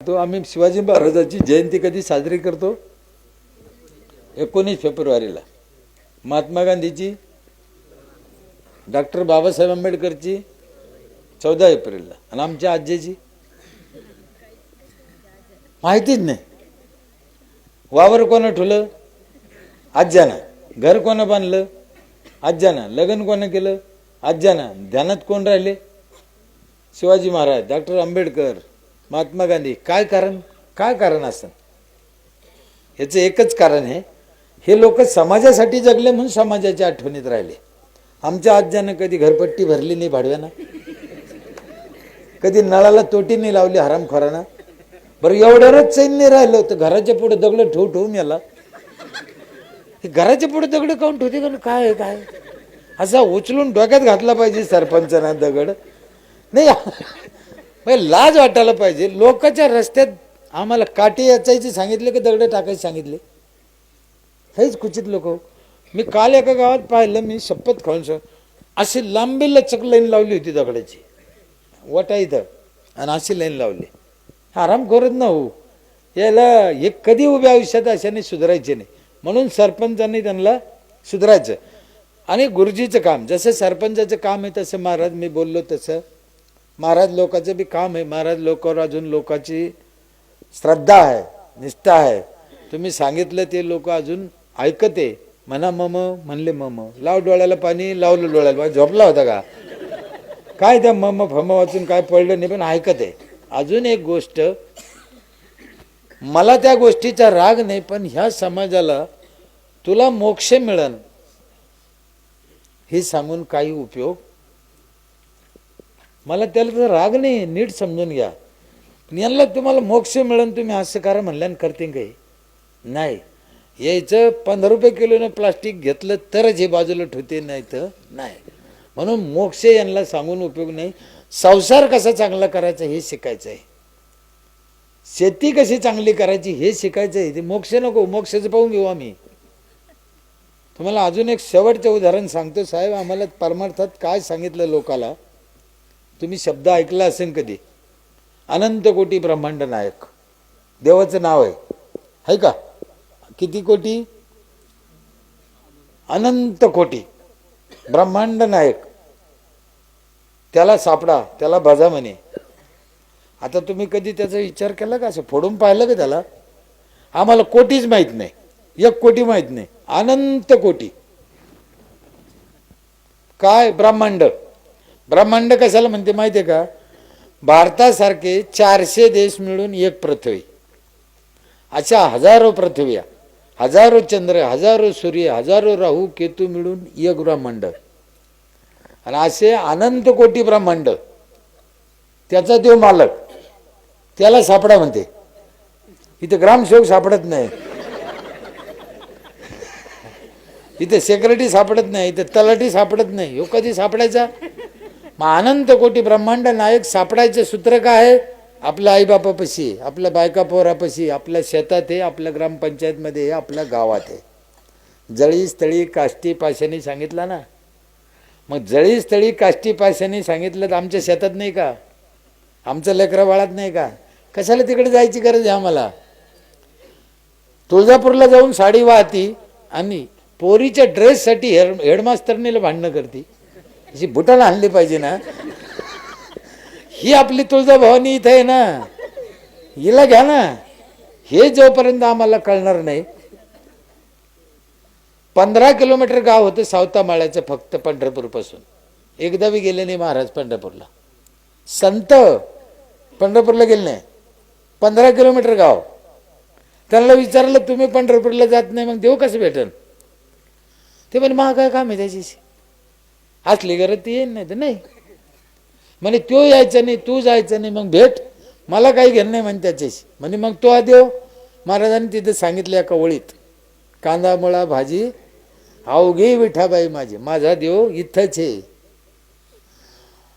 तो आम्ही शिवाजी महाराजांची जयंती कधी साजरी करतो? 19 फेब्रुवारीला. महात्मा गांधीची, डॉक्टर बाबासाहेब आंबेडकरची 14 एप्रिलला. आणि आमच्या आजीची माहितीच नाही. वावर कोण ठुलं? आज्यानं. घर कोण बांधलं? आज्यानं. लग्न कोण केलं? आज्यानं. ध्यानात कोण राहिले? शिवाजी महाराज, डॉक्टर आंबेडकर, महात्मा गांधी. काय कारण? काय कारण असं? याचं एकच कारण आहे, हे लोक समाजासाठी जगले म्हणून समाजाच्या आठवणीत राहिले. आमच्या आज्यानं कधी घरपट्टी भरली नाही भाडव्यानं, कधी नळाला तोटी नाही लावली हरामखोरानं. बरं एवढ्यावरच चैन नाही राहिलं होतं. घराच्या पुढे दगड ठेवून याला घराच्या पुढे दगड काऊन ठेवते का? काय काय असा उचलून डोक्यात घातला पाहिजे सरपंचांना दगड नाही. लाज वाटायला पाहिजे. लोकांच्या रस्त्यात आम्हाला काठी याचायचे सांगितले की दगड टाकायचे सांगितले? हेच कुचित लोक. मी काल एका गावात पाहिलं, मी शपथ खाऊन अशी लांबी लचक लाईन लावली होती दगडाची वटा इथं, आणि अशी लाईन लावली. आराम करत ना हो याला. हे कधी उभ्या आयुष्यात अशाने सुधारायचे नाही, म्हणून सरपंचांनी त्यांना सुधारायचं. आणि गुरुजीचं काम जसं सरपंचाचं काम आहे तसं महाराज, मी बोललो तसं महाराज लोकांचं बी काम आहे. महाराज लोकांवर अजून लोकांची श्रद्धा आहे, निष्ठा आहे. तुम्ही सांगितलं ते लोक अजून ऐकते. म्हणा मम म्हणले मम, लाव डोळ्याला पाणी, लावलं डोळ्याला पाणी. झोपला होता का काय? त्या मम फम वाचून काय पडलं नाही, पण ऐकते. अजून एक गोष्ट, मला त्या गोष्टीचा राग नाही, पण ह्या समाजाला तुला मोक्ष मिळन हे सांगून काही उपयोग? मला त्याला राग नाही, नीट समजून घ्या. यांना तुम्हाला मोक्ष मिळून तुम्ही असं करा म्हणल्यान करते काही नाही. यायचं 15 रुपये किलोनं प्लास्टिक घेतलं तरच हे बाजूला ठेवते, नाही तर नाही. म्हणून मोक्ष यांना सांगून उपयोग नाही. संसार कसा चांगला करायचा हे शिकायचं आहे, शेती कशी चांगली करायची हे शिकायचं आहे. ते मोक्ष नको, मोक्षाचं पाहून घेऊ आम्ही. तुम्हाला अजून एक शेवटचं उदाहरण सांगतो. साहेब, आम्हाला परमार्थात काय सांगितलं लोकाला, तुम्ही शब्द ऐकला असेल कधी? अनंत कोटी ब्रह्मांड नायक देवाचं नाव आहे का? किती कोटी? अनंत कोटी ब्रह्मांड नायक. त्याला सापडा, त्याला भजा म्हणे. आता तुम्ही कधी त्याचा विचार केला का? असं फोडून पाहिलं का त्याला? आम्हाला कोटीच माहित नाही, 1 कोटी माहित नाही. अनंत कोटी काय? ब्रह्मांड. ब्रह्मांड कशाला म्हणते माहिती आहे का? भारतासारखे 400 देश मिळून 1 पृथ्वी, अशा हजारो पृथ्व्या, हजारो चंद्र, हजारो सूर्य, हजारो राहू केतू मिळून 1 ब्रह्मांड. आणि असे अनंत कोटी ब्रह्मांड. त्याचा देव मालक, त्याला सापडा म्हणते. इथे ग्रामसेवक सापडत नाही, इथे सेक्रेटरी सापडत नाही, इथे तलाठी सापडत नाही. ह्यो कधी सापडायचा? मग अनंत कोटी ब्रह्मांड नायक सापडायचं सूत्र काय आहे? आपल्या आईबापापाशी, आपल्या बायका पोरापाशी, आपल्या शेतात आहे, आपल्या ग्रामपंचायतमध्ये आहे, आपल्या गावात आहे. जळी स्थळी काष्टी पाशाने सांगितलं ना. मग जळी स्थळी काष्टी पाशाने सांगितलं तर आमच्या शेतात नाही का? आमचं लेकरा बाळात नाही का? कशाला तिकडे जायची गरज आहे आम्हाला? तुळजापूरला जाऊन साडी वाहती आणि पोरीच्या ड्रेससाठी हेडमास्टरनीला भांडणं करते. अशी बुटाला आणली पाहिजे ना. ही आपली तुळजाभवानी इथं आहे ना, हिला घ्या ना. हे जोपर्यंत आम्हाला कळणार नाही. 15 किलोमीटर गाव होतं सावतामाळ्याचं फक्त पंढरपूरपासून. एकदा बी गेले नाही महाराज पंढरपूरला. संत पंढरपूरला गेले नाही. 15 किलोमीटर गाव. त्यांना विचारलं तुम्ही पंढरपूरला जात नाही, मग देव कसं भेटन? ते म्हणे मग काय काम आहे त्याची? असली गरज ती येईन, नाही तर नाही. म्हणे तो यायचं नाही, तू जायचं नाही, मग भेट. मला काही घेणं नाही म्हणे त्याच्याशी. म्हणे मग तो हा देव. महाराजांनी तिथे सांगितलं एका ओळीत, कांदा मुळा भाजी अवघी विठाबाई माझी, माझा देव इथंच आहे.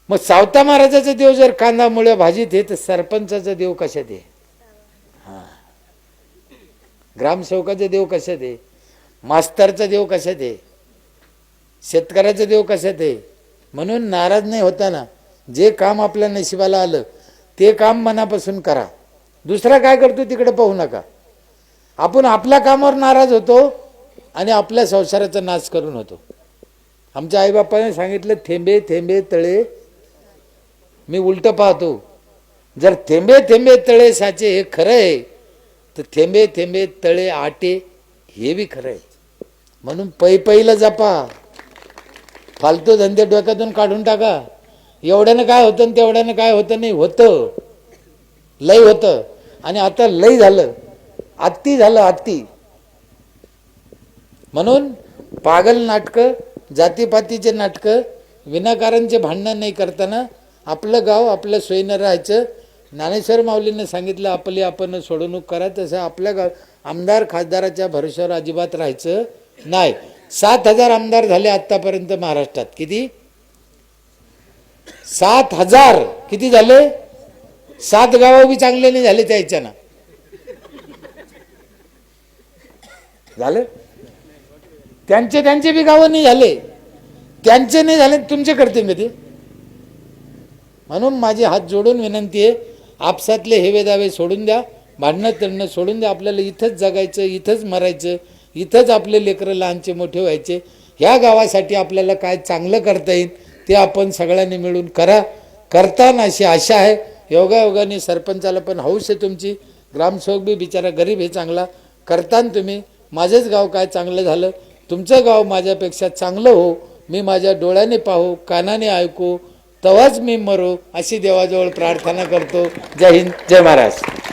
मग सावता महाराजाचा देव जर कांदा मुळ्या भाजीत आहे, तर सरपंचाचा देव कशात आहे? ग्रामसेवकाचा देव कशात आहे? मास्तरचा देव कशात आहे? शेतकऱ्याचा देव कशात आहे? म्हणून नाराज नाही होताना जे काम आपल्या नशिबाला आलं ते काम मनापासून करा. दुसरा काय करतो तिकडे पाहू नका. आपण आपल्या कामावर नाराज होतो आणि आपल्या संसाराचा नाश करून होतो. आमच्या आईबापाने सांगितलं थेंबे थेंबे तळे. मी उलट पाहतो, जर थेंबे थेंबे तळे साचे हे खरं आहे तर थेंबे थेंबे तळे आटे हे बी खरं आहे. म्हणून पैला जपा, फालतू धंदे डोक्यातून काढून टाका. एवढ्यानं काय होतं आणि तेवढ्यानं काय होतं नाही, होतं लय होतं. आणि आता लय झालं, अति झालं अति. म्हणून पागल नाटकं, जातीपातीचे नाटकं, विनाकारणचे भांडणं नाही करताना आपलं गाव आपल्या सोयीनं राहायचं. ज्ञानेश्वर माऊलींनी सांगितलं आपली आपण सोडवणूक करा, तसं आपल्या गाव आमदार खासदाराच्या भरोश्यावर अजिबात राहायचं नाही. 7,000 आमदार झाले आतापर्यंत महाराष्ट्रात. किती? 7,000. किती झाले? 7 गाव बी चांगले नाही झाले त्याच्यानं. झालं त्यांचे बी गावं नाही झाले, त्यांचे नाही झाले तुमचे करते कधी. म्हणून माझे हात जोडून विनंती आहे, आपसातले हेवे दावे सोडून द्या, भांडणं तडणं सोडून द्या. आपल्याला इथंच जगायचं, इथंच मरायचं, इथंच आपले लेकरं लहानचे मोठे व्हायचे. ह्या गावासाठी आपल्याला काय चांगलं करता येईल ते आपण सगळ्यांनी मिळून करा. करताना अशी आशा आहे. योगायोगाने सरपंचाला पण हौस आहे तुमची, ग्रामसेवक बी बिचारा गरीब आहे चांगला. करताना तुम्ही माझंच गाव काय चांगलं झालं, तुमचं गाव माझ्यापेक्षा चांगलं हो, मी माझ्या डोळ्याने पाहू, कानाने ऐकू, तेव्हाच मी मरो, अशी देवाजवळ प्रार्थना करतो. जय हिंद, जय महाराष्ट्र.